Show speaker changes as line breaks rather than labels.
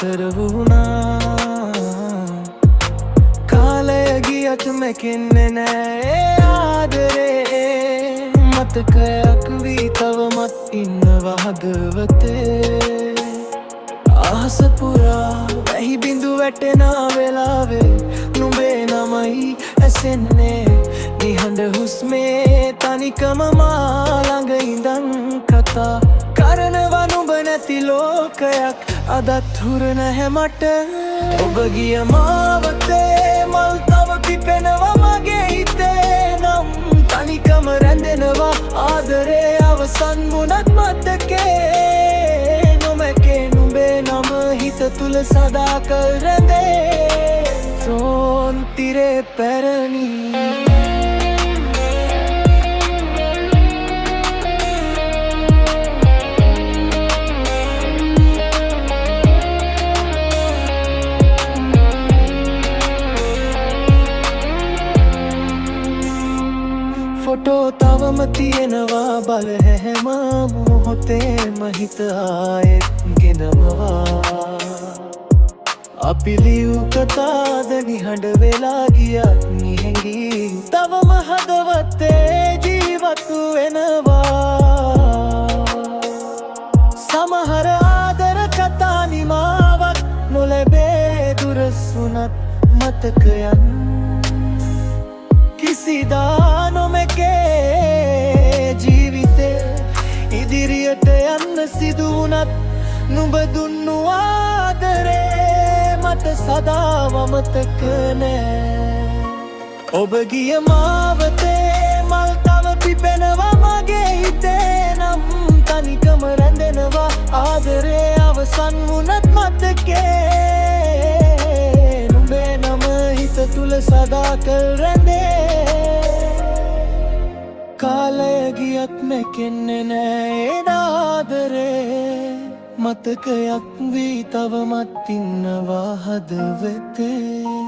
නතර වුණා කාලය ගියත් මැකෙන්නේ නෑ ආදරේ මතකයක් වී තවමත් ඉන්නවා හදවතේ අහස පුරා වැහි බිඳු වැටෙන වෙලාවේ නුඹේ නමයි ඇසෙන්නේ නිහඬ හුස්මේ තනිකම මා ළඟ ඉඳන් කතා කරනවා නුඹ නැති ලෝකයක් අදත් හුර නැහැ මට ඔබ ගිය මාවතේ මල් තව පිපෙනවා මගේ හිතේ නම් තනිකම රැඳෙනවා ආදරේ අවසන් වුණත් මතකේ නොමැකේ නුඹේ නම හිත තුල සදාකල් රැඳේ සොන්තිරේ පැරණි ෆොටෝ තවම තියෙනවා බල හැම මොහොතේම හිත ආයෙත් ගෙනමවා අපි ලියූ කතාද නිහඬ වෙලා ගියත් නිහැඟී තවම හදවතේ ජීවත් වෙනවා සමහර ආදර කතා නිමාවක් නොලැබේ දුරස් වුණත් මතකයන් කිසිදා නොමැකේ ජීවිතේ ඉදිරියට යන්න සිදු වුණත් නුඹ දුන්නු ආදරේ මට සදාම මතක නෑ ඔබ ගිය මාවතේ මල් තව පිපෙනවා මගේ හිතේ නම් තනිකම රැඳෙනවා ආදරේ අවසන් වුණත් මතකේ නුඹේ නම හිත තුල සදාකල් රැඳේ කාලය ගියත් මැකෙන්නේ නෑ ආදරේ මතකයක් වී තවමත් ඉන්නවා හදවතේ